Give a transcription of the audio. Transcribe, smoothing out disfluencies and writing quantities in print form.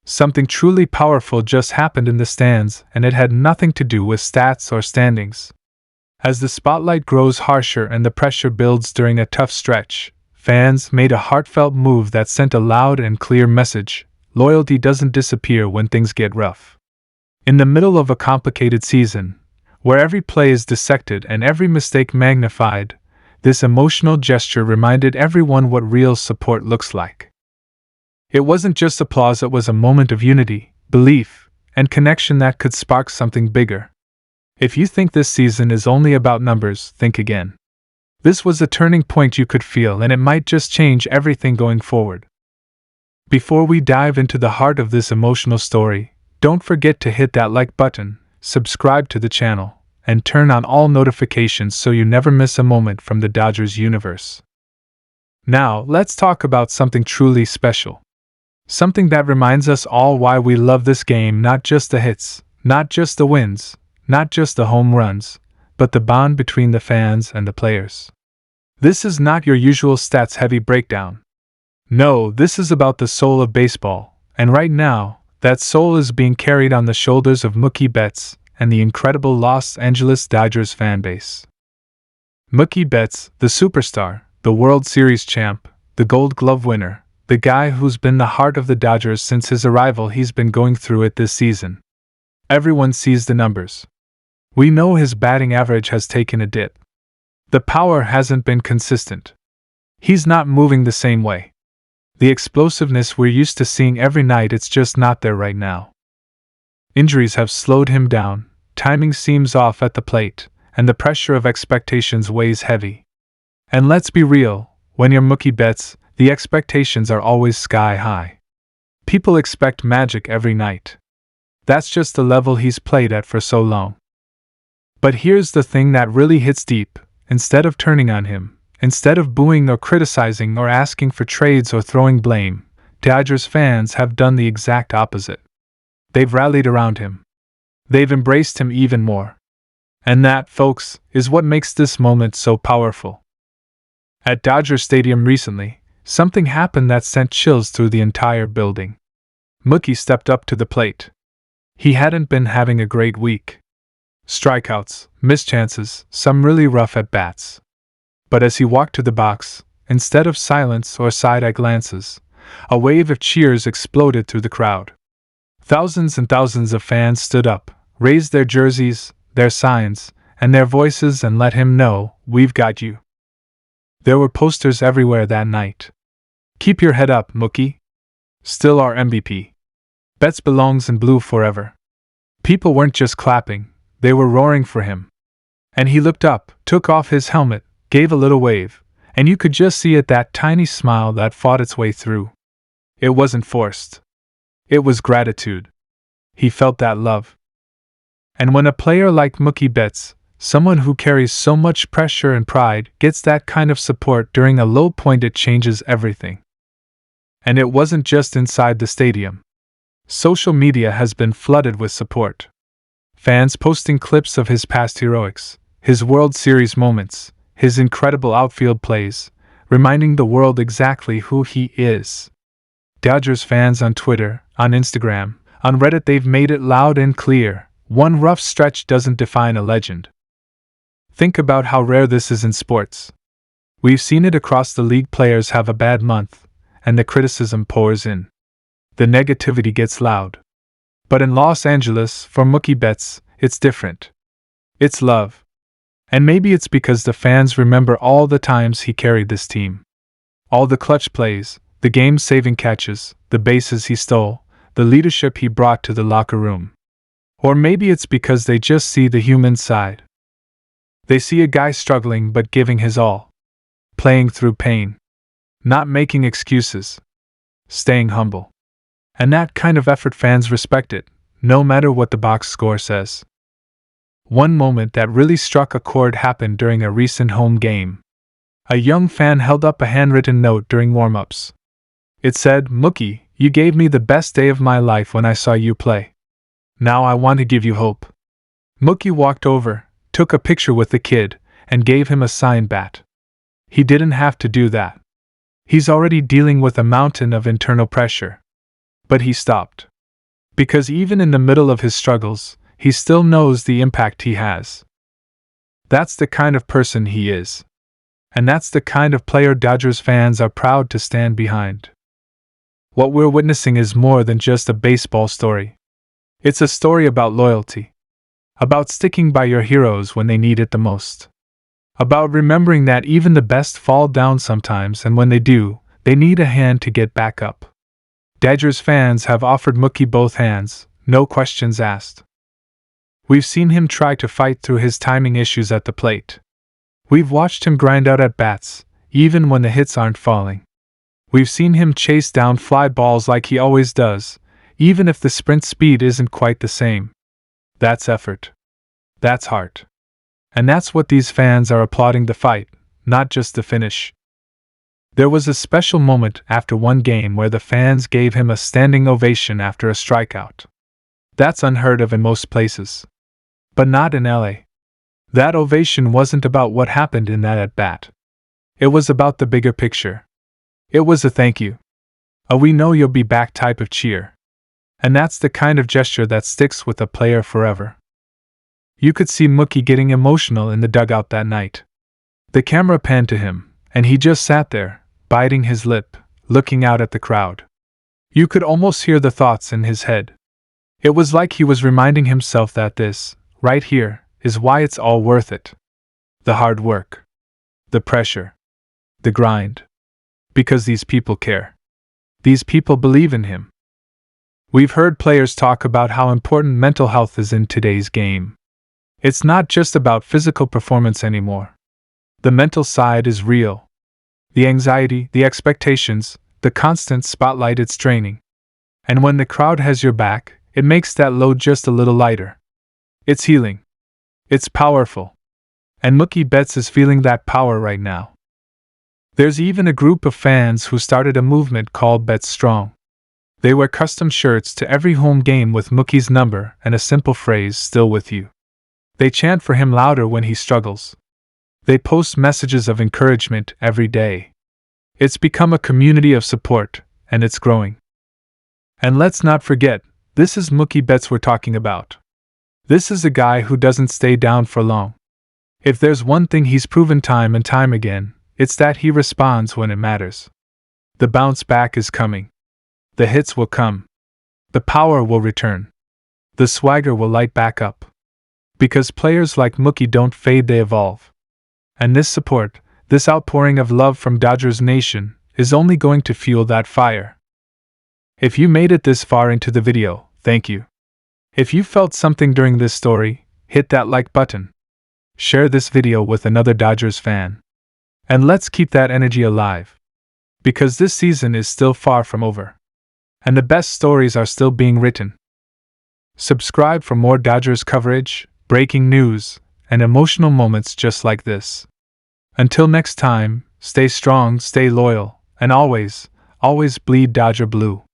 Something truly powerful just happened in the stands, and it had nothing to do with stats or standings. As the spotlight grows harsher and the pressure builds during a tough stretch, fans made a heartfelt move that sent a loud and clear message: loyalty doesn't disappear when things get rough. In the middle of a complicated season, where every play is dissected and every mistake magnified, this emotional gesture reminded everyone what real support looks like. It wasn't just applause, it was a moment of unity, belief, and connection that could spark something bigger. If you think this season is only about numbers, think again. This was a turning point you could feel, and it might just change everything going forward. Before we dive into the heart of this emotional story, don't forget to hit that like button, subscribe to the channel, and turn on all notifications so you never miss a moment from the Dodgers universe. Now, let's talk about something truly special. Something that reminds us all why we love this game: not just the hits, not just the wins, not just the home runs, but the bond between the fans and the players. This is not your usual stats-heavy breakdown. No, this is about the soul of baseball, and right now, that soul is being carried on the shoulders of Mookie Betts and the incredible Los Angeles Dodgers fanbase. Mookie Betts, the superstar, the World Series champ, the Gold Glove winner, the guy who's been the heart of the Dodgers since his arrival. He's been going through it this season. Everyone sees the numbers. We know his batting average has taken a dip. The power hasn't been consistent. He's not moving the same way. The explosiveness we're used to seeing every night, it's just not there right now. Injuries have slowed him down, timing seems off at the plate, and the pressure of expectations weighs heavy. And let's be real, when you're Mookie Betts, the expectations are always sky high. People expect magic every night. That's just the level he's played at for so long. But here's the thing that really hits deep: instead of turning on him, instead of booing or criticizing or asking for trades or throwing blame, Dodgers fans have done the exact opposite. They've rallied around him. They've embraced him even more. And that, folks, is what makes this moment so powerful. At Dodger Stadium recently, something happened that sent chills through the entire building. Mookie stepped up to the plate. He hadn't been having a great week. Strikeouts, missed chances, some really rough at-bats. But as he walked to the box, instead of silence or side-eye glances, a wave of cheers exploded through the crowd. Thousands and thousands of fans stood up, raised their jerseys, their signs, and their voices and let him know, "We've got you." There were posters everywhere that night. "Keep your head up, Mookie. Still our MVP. Betts belongs in blue forever." People weren't just clapping, they were roaring for him. And he looked up, took off his helmet, gave a little wave, and you could just see it, that tiny smile that fought its way through. It wasn't forced. It was gratitude. He felt that love. And when a player like Mookie Betts, someone who carries so much pressure and pride, gets that kind of support during a low point, it changes everything. And it wasn't just inside the stadium. Social media has been flooded with support. Fans posting clips of his past heroics, his World Series moments, his incredible outfield plays, reminding the world exactly who he is. Dodgers fans on Twitter, on Instagram, on Reddit, they've made it loud and clear: one rough stretch doesn't define a legend. Think about how rare this is in sports. We've seen it across the league. Players have a bad month, and the criticism pours in. The negativity gets loud. But in Los Angeles, for Mookie Betts, it's different. It's love. And maybe it's because the fans remember all the times he carried this team. All the clutch plays, the game-saving catches, the bases he stole, the leadership he brought to the locker room. Or maybe it's because they just see the human side. They see a guy struggling but giving his all. Playing through pain. Not making excuses. Staying humble. And that kind of effort, fans respect it, no matter what the box score says. One moment that really struck a chord happened during a recent home game. A young fan held up a handwritten note during warm-ups. It said, "Mookie, you gave me the best day of my life when I saw you play. Now I want to give you hope." Mookie walked over, took a picture with the kid, and gave him a signed bat. He didn't have to do that. He's already dealing with a mountain of internal pressure. But he stopped. Because even in the middle of his struggles, he still knows the impact he has. That's the kind of person he is. And that's the kind of player Dodgers fans are proud to stand behind. What we're witnessing is more than just a baseball story. It's a story about loyalty. About sticking by your heroes when they need it the most. About remembering that even the best fall down sometimes, and when they do, they need a hand to get back up. Dodgers fans have offered Mookie both hands, no questions asked. We've seen him try to fight through his timing issues at the plate. We've watched him grind out at bats, even when the hits aren't falling. We've seen him chase down fly balls like he always does, even if the sprint speed isn't quite the same. That's effort. That's heart. And that's what these fans are applauding: the fight, not just the finish. There was a special moment after one game where the fans gave him a standing ovation after a strikeout. That's unheard of in most places. But not in LA. That ovation wasn't about what happened in that at-bat. It was about the bigger picture. It was a thank you. A "we know you'll be back" type of cheer. And that's the kind of gesture that sticks with a player forever. You could see Mookie getting emotional in the dugout that night. The camera panned to him, and he just sat there, biting his lip, looking out at the crowd. You could almost hear the thoughts in his head. It was like he was reminding himself that this, right here, is why it's all worth it. The hard work. The pressure. The grind. Because these people care. These people believe in him. We've heard players talk about how important mental health is in today's game. It's not just about physical performance anymore. The mental side is real. The anxiety, the expectations, the constant spotlight, it's draining. And when the crowd has your back, it makes that load just a little lighter. It's healing. It's powerful. And Mookie Betts is feeling that power right now. There's even a group of fans who started a movement called Betts Strong. They wear custom shirts to every home game with Mookie's number and a simple phrase, "Still with you." They chant for him louder when he struggles. They post messages of encouragement every day. It's become a community of support, and it's growing. And let's not forget, this is Mookie Betts we're talking about. This is a guy who doesn't stay down for long. If there's one thing he's proven time and time again, it's that he responds when it matters. The bounce back is coming. The hits will come. The power will return. The swagger will light back up. Because players like Mookie don't fade, they evolve. And this support, this outpouring of love from Dodgers Nation, is only going to fuel that fire. If you made it this far into the video, thank you. If you felt something during this story, hit that like button. Share this video with another Dodgers fan. And let's keep that energy alive. Because this season is still far from over. And the best stories are still being written. Subscribe for more Dodgers coverage, breaking news, and emotional moments just like this. Until next time, stay strong, stay loyal, and always, always bleed Dodger blue.